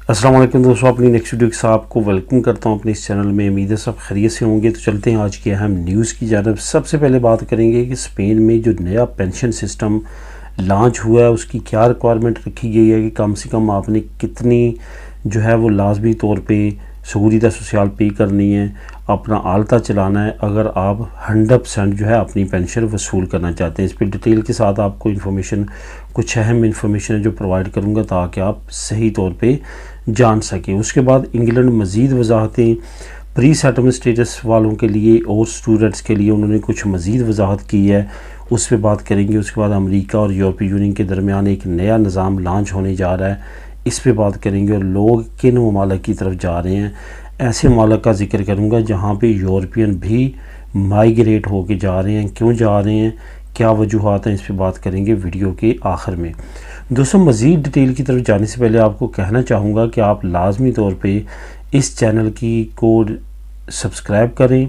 अस्सलाम वालेकुम दोस्तों, अपनी नेक्स्ट वीडियो के साथ आपको वेलकम करता हूं अपने इस चैनल में। उम्मीद है सब खैरियत से होंगे। तो चलते हैं आज की अहम न्यूज़ की जानब। सबसे पहले बात करेंगे कि स्पेन में जो नया पेंशन सिस्टम लॉन्च हुआ है उसकी क्या रिक्वायरमेंट रखी गई है कि कम से कम आपने कितनी जो है वो लाजमी तौर पे सहूलियत सोशल पे करनी है, अपना आलता चलाना है अगर आप 100% जो है अपनी पेंशन वसूल करना चाहते हैं। इस पर डिटेल के साथ आपको इन्फॉर्मेशन, कुछ अहम इन्फॉर्मेशन है जो प्रोवाइड करूंगा ताकि आप सही तौर पे जान सकें। उसके बाद इंग्लैंड मज़ीद वजाहतें प्री सेटलमेंट स्टेटस वालों के लिए और स्टूडेंट्स के लिए उन्होंने कुछ मज़ीद वजाहत की है, उस पर बात करेंगे। उसके बाद अमेरिका और यूरोपीय यूनियन के दरमियान एक नया निज़ाम लॉन्च होने जा रहा है, इस पे बात करेंगे। और लोग किन ममालिक की तरफ जा रहे हैं, ऐसे ममालिक का जिक्र करूँगा जहाँ पे यूरोपियन भी माइग्रेट होके जा रहे हैं। क्यों जा रहे हैं, क्या वजूहात हैं, इस पर बात करेंगे वीडियो के आखिर में। दोस्तों, मज़ीद डिटेल की तरफ जाने से पहले आपको कहना चाहूँगा कि आप लाजमी तौर पे इस चैनल की को सब्सक्राइब करें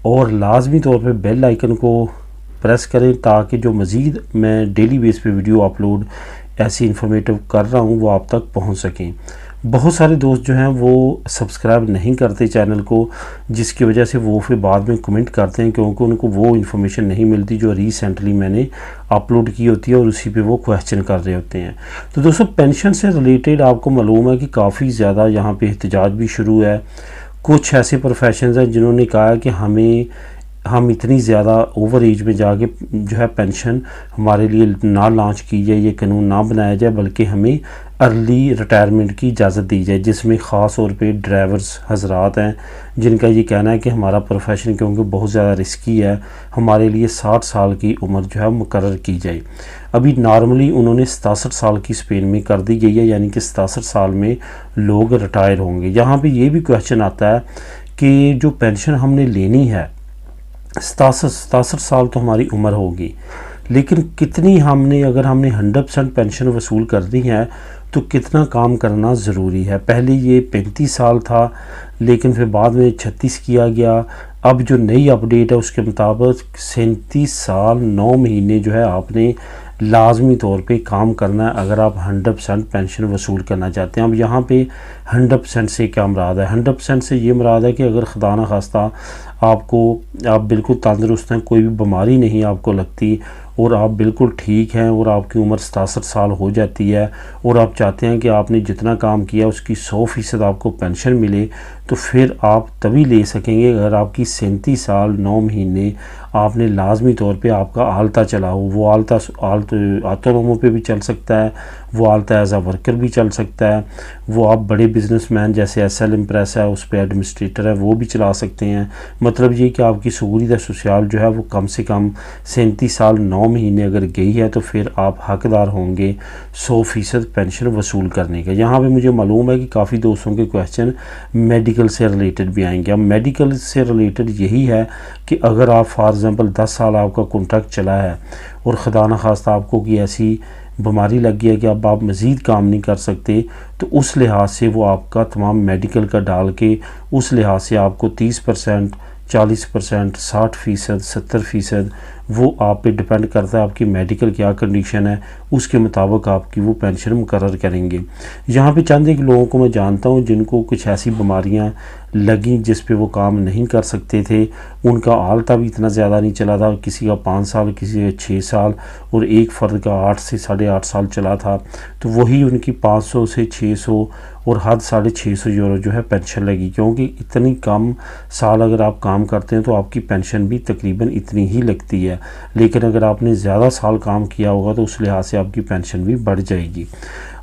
और लाजमी तौर पे बेल आइकन को प्रेस करें ताकि जो मज़ीद मैं डेली बेस पे वीडियो अपलोड ऐसी इन्फॉर्मेटिव कर रहा हूँ वो आप तक पहुँच सकें। बहुत सारे दोस्त जो हैं वो सब्सक्राइब नहीं करते चैनल को, जिसकी वजह से वो फिर बाद में कमेंट करते हैं क्योंकि उनको वो इन्फॉर्मेशन नहीं मिलती जो रिसेंटली मैंने अपलोड की होती है और उसी पे वो क्वेश्चन कर रहे होते हैं। तो दोस्तों, पेंशन से रिलेटेड आपको मालूम है कि काफ़ी ज़्यादा यहाँ पे एहतजाज भी शुरू है। कुछ ऐसे प्रोफेशंस हैं जिन्होंने कहा है कि हम इतनी ज़्यादा ओवर एज में जाके जो है पेंशन हमारे लिए ना लॉन्च की जाए, ये कानून ना बनाया जाए, बल्कि हमें अर्ली रिटायरमेंट की इजाज़त दी जाए, जिसमें ख़ास तौर पे ड्राइवर्स हजरात हैं जिनका ये कहना है कि हमारा प्रोफेशन क्योंकि बहुत ज़्यादा रिस्की है, हमारे लिए 60 साल की उम्र जो है मुकर्रर की जाए। अभी नॉर्मली उन्होंने 67 साल की स्पेन में कर दी गई है, यानी कि 67 साल में लोग रिटायर होंगे। यहाँ पर ये भी क्वेश्चन आता है कि जो पेंशन हमने लेनी है 67 साल तो हमारी उम्र होगी, लेकिन कितनी अगर हमने 100% पेंशन वसूल करनी है तो कितना काम करना ज़रूरी है। पहले ये 35 साल था, लेकिन फिर बाद में 36 किया गया। अब जो नई अपडेट है उसके मुताबिक 37 साल 9 महीने जो है आपने लाजमी तौर पे काम करना है अगर आप 100% पेंशन वसूल करना चाहते हैं। अब यहाँ पे 100% से क्या मुराद है? 100% से ये मुराद है कि अगर खुदा न खास्ता आप बिल्कुल तंदुरुस्त हैं, कोई भी बीमारी नहीं आपको लगती और आप बिल्कुल ठीक हैं और आपकी उम्र 67 साल हो जाती है और आप चाहते हैं कि आपने जितना काम किया उसकी 100% आपको पेंशन मिले, तो फिर आप तभी ले सकेंगे अगर आपकी 37 साल 9 महीने आपने लाजमी तौर पे आपका आलता चला हो। वो आलता ऑटोनोमो पे भी चल सकता है, वो आलता एज आ वर्कर भी चल सकता है, वो आप बड़े बिजनेसमैन जैसे एसएल इम्प्रेस है उस पर एडमिनिस्ट्रेटर है वो भी चला सकते हैं। मतलब ये कि आपकी सहूलियत सोशल जो है वो कम से कम 37 साल 9 महीने अगर गई है तो फिर आप हकदार होंगे 100% पेंशन वसूल करने का। यहाँ पे मुझे मालूम है कि काफ़ी दोस्तों के क्वेश्चन मेडिकल से रिलेटेड भी आएंगे। अब मेडिकल से रिलेटेड यही है कि अगर आप फॉर एग्ज़ाम्पल 10 साल आपका कॉन्ट्रैक्ट चला है और खुदा न खास्ता आपको कोई ऐसी बीमारी लग गई है कि अब आप मज़ीद काम नहीं कर सकते, तो उस लिहाज से वो आपका तमाम मेडिकल का डाल के उस लिहाज से आपको 30%, 40%, 60%, 70% वो आप पे डिपेंड करता है आपकी मेडिकल क्या कंडीशन है, उसके मुताबिक आपकी वो पेंशन मुकर्रर करेंगे। यहाँ पे चंद एक लोगों को मैं जानता हूँ जिनको कुछ ऐसी बीमारियाँ लगी जिस पे वो काम नहीं कर सकते थे, उनका आलता भी इतना ज़्यादा नहीं चला था, किसी का 5 साल, किसी का 6 साल और एक फ़र्द का 8 से 8.5 साल चला था, तो वही उनकी 500 से 600 और हद 650 यूरो जो है पेंशन लगी। क्योंकि इतनी कम साल अगर आप काम करते हैं तो आपकी पेंशन भी तकरीबन इतनी ही लगती है, लेकिन अगर आपने ज़्यादा साल काम किया होगा तो उस लिहाज से आपकी पेंशन भी बढ़ जाएगी।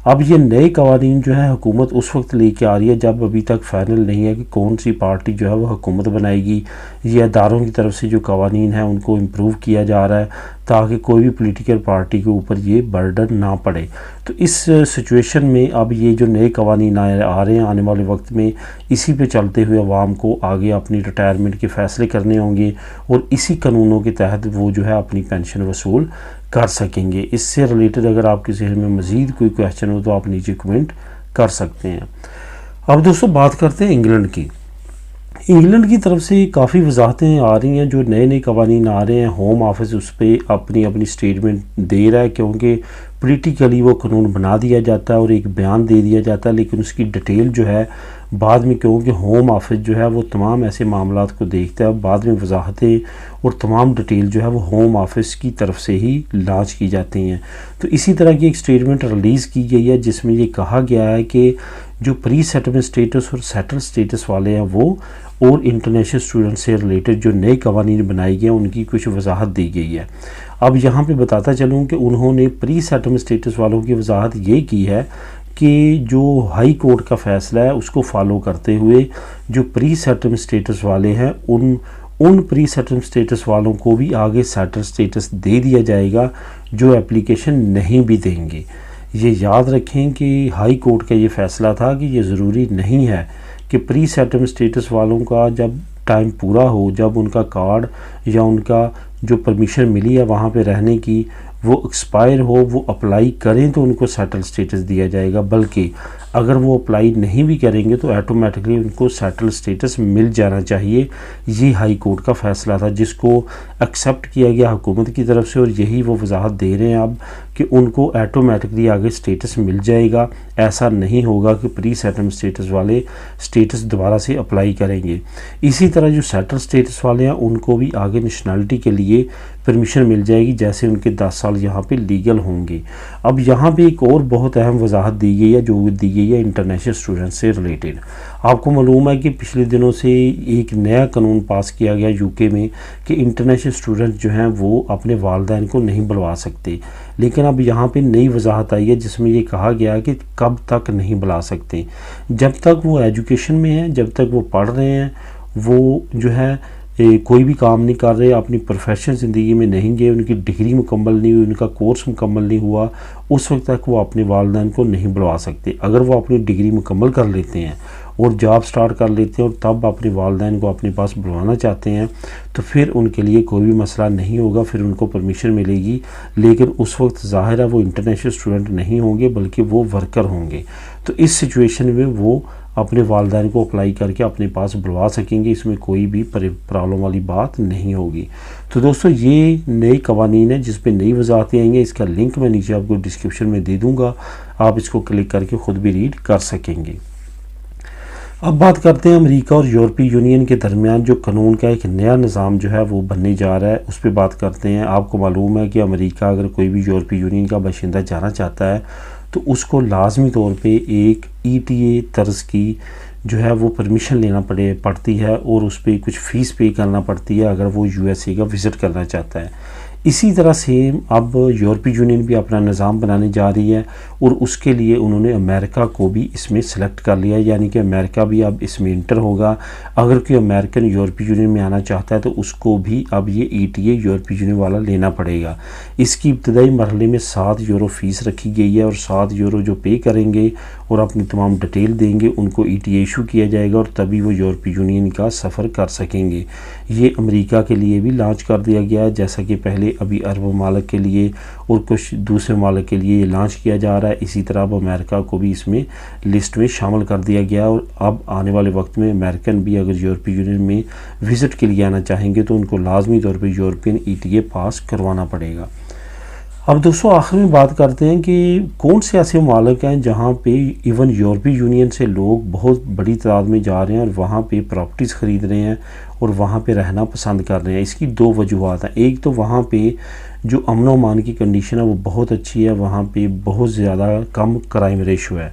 अब ये नए कवानीन जो है हुकूमत उस वक्त लेके आ रही है जब अभी तक फाइनल नहीं है कि कौन सी पार्टी जो है वो हुकूमत बनाएगी। ये अदारों की तरफ से जो कवानीन है उनको इम्प्रूव किया जा रहा है ताकि कोई भी पॉलिटिकल पार्टी के ऊपर ये बर्डन ना पड़े। तो इस सिचुएशन में अब ये जो नए कवानीन आ रहे हैं आने वाले वक्त में, इसी पे चलते हुए अवाम को आगे अपनी रिटायरमेंट के फ़ैसले करने होंगे और इसी कानूनों के तहत वो जो है अपनी पेंशन वसूल कर सकेंगे। इससे रिलेटेड अगर आपके जहन में मज़ीद कोई क्वेश्चन हो तो आप नीचे कमेंट कर सकते हैं। अब दोस्तों बात करते हैं इंग्लैंड की। इंग्लैंड की तरफ से काफ़ी वजाहतें आ रही हैं, जो नए नए कवानीन आ रहे हैं, होम ऑफिस उस पर अपनी अपनी स्टेटमेंट दे रहा है, क्योंकि पॉलिटिकली वो कानून बना दिया जाता है और एक बयान दे दिया जाता है, लेकिन उसकी डिटेल जो है बाद में, क्योंकि होम ऑफिस जो है वो तमाम ऐसे मामलात को देखता है, बाद में वजाहतें और तमाम डिटेल जो है वो होम ऑफिस की तरफ से ही लॉन्च की जाती हैं। तो इसी तरह की एक स्टेटमेंट रिलीज़ की गई है जिसमें ये कहा गया है कि जो प्री सेटलमेंट स्टेटस और सेटल स्टेटस वाले हैं वो और इंटरनेशनल स्टूडेंट से रिलेटेड जो नए कवानीन बनाए गए हैं उनकी कुछ वजाहत दी गई है। अब यहाँ पे बताता चलूँ कि उन्होंने प्री सेटलमेंट स्टेटस वालों की वजाहत ये की है कि जो हाई कोर्ट का फ़ैसला है उसको फॉलो करते हुए जो प्री सेटलमेंट स्टेटस वाले हैं उन प्री सेटलमेंट स्टेटस वालों को भी आगे सेटल स्टेटस दे दिया जाएगा जो एप्लीकेशन नहीं भी देंगे। ये याद रखें कि हाई कोर्ट का ये फ़ैसला था कि ये ज़रूरी नहीं है कि प्री सेटलमेंट स्टेटस वालों का जब टाइम पूरा हो, जब उनका कार्ड या उनका जो परमिशन मिली है वहाँ पे रहने की वो एक्सपायर हो, वो अप्लाई करें तो उनको सेटल स्टेटस दिया जाएगा, बल्कि अगर वो अप्लाई नहीं भी करेंगे तो ऑटोमेटिकली उनको सेटल स्टेटस मिल जाना चाहिए। ये हाई कोर्ट का फ़ैसला था जिसको एक्सेप्ट किया गया हुकूमत की तरफ से, और यही वो वजाहत दे रहे हैं अब कि उनको ऑटोमेटिकली आगे स्टेटस मिल जाएगा। ऐसा नहीं होगा कि प्री सेटलमेंट स्टेटस वाले स्टेटस दोबारा से अप्लाई करेंगे। इसी तरह जो सेटल स्टेटस वाले हैं उनको भी आगे नेशनलिटी के लिए परमिशन मिल जाएगी, जैसे उनके 10 साल यहाँ पे लीगल होंगे। अब यहाँ पे एक और बहुत अहम वजाहत दी गई है जो दी गई है इंटरनेशनल स्टूडेंट से रिलेटेड। आपको मालूम है कि पिछले दिनों से एक नया कानून पास किया गया यूके में कि इंटरनेशनल स्टूडेंट जो हैं वो अपने वालिदैन को नहीं बुलवा सकते, लेकिन अब यहाँ पे नई वजाहत आई है जिसमें ये कहा गया है कि कब तक नहीं बुला सकते। जब तक वो एजुकेशन में हैं, जब तक वो पढ़ रहे हैं, वो जो है कोई भी काम नहीं कर रहे, अपनी प्रोफेशनल ज़िंदगी में नहीं गए, उनकी डिग्री मुकम्मल नहीं हुई, उनका कोर्स मुकम्मल नहीं हुआ, उस वक्त तक वो अपने वालिदैन को नहीं बुलवा सकते। अगर वो अपनी डिग्री मुकम्मल कर लेते हैं और जॉब स्टार्ट कर लेते हैं और तब अपने वालिदैन को अपने पास बुलवाना चाहते हैं तो फिर उनके लिए कोई भी मसला नहीं होगा, फिर उनको परमिशन मिलेगी। लेकिन उस वक्त ज़ाहिर है वो इंटरनेशनल स्टूडेंट नहीं होंगे बल्कि वो वर्कर होंगे। तो इस सिचुएशन में वो अपने वालिदैन को अप्लाई करके अपने पास बुलवा सकेंगे, इसमें कोई भी प्रॉब्लम वाली बात नहीं होगी। तो दोस्तों ये नए कवानीन है जिस पे नई वजाहतें आएंगे, इसका लिंक मैं नीचे आपको डिस्क्रिप्शन में दे दूँगा, आप इसको क्लिक करके ख़ुद भी रीड कर सकेंगे। अब बात करते हैं अमेरिका और यूरोपीय यूनियन के दरमियान जो कानून का एक नया निज़ाम जो है वो बनने जा रहा है, उस पर बात करते हैं। आपको मालूम है कि अमेरिका अगर कोई भी यूरोपीय यूनियन का बाशिंदा जाना चाहता है तो उसको लाजमी तौर पे एक ETA तर्ज की जो है वो परमिशन लेना पड़ती है और उस पर कुछ फ़ीस पे करना पड़ती है अगर वो USA का विज़िट करना चाहता है। इसी तरह से अब यूरोपीय यूनियन भी अपना निज़ाम बनाने जा रही है और उसके लिए उन्होंने अमेरिका को भी इसमें सेलेक्ट कर लिया है, यानी कि अमेरिका भी अब इसमें इंटर होगा। अगर कोई अमेरिकन यूरोपीय यूनियन में आना चाहता है तो उसको भी अब ये ETA यूरोपीय यूनियन वाला लेना पड़ेगा। इसकी इब्तदाई मरहले में 7 यूरो फ़ीस रखी गई है और 7 यूरो जो पे करेंगे और अपनी तमाम डिटेल देंगे उनको ETA इशू किया जाएगा और तभी वो यूरोपीय यूनियन का सफ़र कर सकेंगे। ये अमेरिका के लिए भी लॉन्च कर दिया गया है, जैसा कि पहले अभी अरब ममालिक के लिए और कुछ दूसरे ममालिक के लिए ये लॉन्च किया जा रहा है। इसी तरह अब अमेरिका को भी इसमें लिस्ट में शामिल कर दिया गया और अब आने वाले वक्त में अमेरिकन भी अगर यूरोपीय यूनियन में विज़िट के लिए आना चाहेंगे तो उनको लाजमी तौर पर यूरोपियन ETA पास करवाना पड़ेगा। अब दोस्तों आखिर में बात करते हैं कि कौन से ऐसे ममालिक हैं जहाँ पे इवन यूरोपीय यूनियन से लोग बहुत बड़ी तादाद में जा रहे हैं और वहाँ पे प्रॉपर्टीज़ ख़रीद रहे हैं और वहाँ पे रहना पसंद कर रहे हैं। इसकी 2 वजूहत हैं। एक तो वहाँ पे जो अमन व अमान की कंडीशन है वो बहुत अच्छी है, वहाँ पे बहुत ज़्यादा कम क्राइम रेशो है।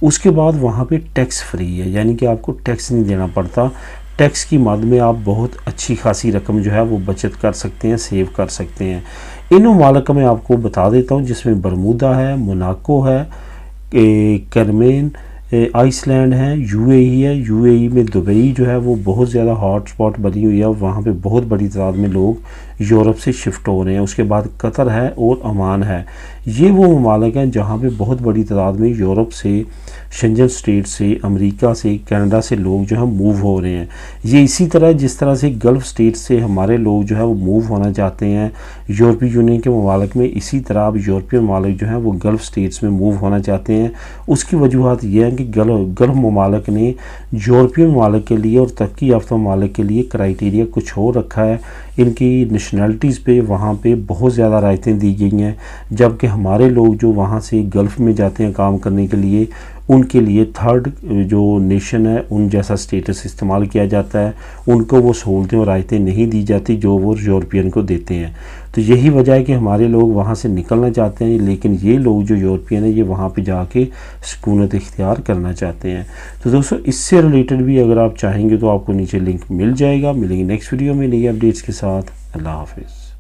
उसके बाद वहाँ पे टैक्स फ्री है, यानी कि आपको टैक्स नहीं देना पड़ता। टैक्स की मद में आप बहुत अच्छी खासी रकम जो है वो बचत कर सकते हैं, सेव कर सकते हैं। इन ममालिक में आपको बता देता हूँ जिसमें बरमूदा है, मोनाको है, कैरमेन, आइसलैंड है, UAE है। UAE में दुबई जो है वो बहुत ज़्यादा हॉट स्पॉट बनी हुई है, वहाँ पे बहुत बड़ी तादाद में लोग यूरोप से शिफ्ट हो रहे हैं। उसके बाद कतर है और ओमान है। ये वो ममालिक हैं जहाँ पे बहुत बड़ी तादाद में यूरोप से, शेंजन स्टेट से, अमेरिका से, कनाडा से लोग जो है मूव हो रहे हैं। ये इसी तरह जिस तरह से गल्फ़ स्टेट से हमारे लोग जो है वो मूव होना चाहते हैं यूरोपीय यूनियन के ममालिक में, इसी तरह अब यूरोपीय ममालिक जो हैं वो गल्फ़ स्टेट्स में मूव होना चाहते हैं। उसकी वजूहत ये हैं कि गल्फ़ ममालिक ने यूरोपीय ममालिक के लिए और तरक्की याफ्ता ममालिक के लिए क्राइटेरिया कुछ और रखा है। इनकी नेशनलिटीज़ पे वहाँ पे बहुत ज़्यादा रायतें दी गई हैं, जबकि हमारे लोग जो वहाँ से गल्फ़ में जाते हैं काम करने के लिए, उनके लिए थर्ड जो नेशन है उन जैसा स्टेटस इस्तेमाल किया जाता है। उनको वो सहूलतें और रायतें नहीं दी जाती जो वो यूरोपियन को देते हैं। तो यही वजह है कि हमारे लोग वहाँ से निकलना चाहते हैं, लेकिन ये लोग जो यूरोपियन है ये वहाँ पे जाके सुकूनत इख्तियार करना चाहते हैं। तो दोस्तों इससे रिलेटेड भी अगर आप चाहेंगे तो आपको नीचे लिंक मिल जाएगा। मिलेंगे नेक्स्ट वीडियो में नई अपडेट्स के साथ। अल्लाह हाफिज़।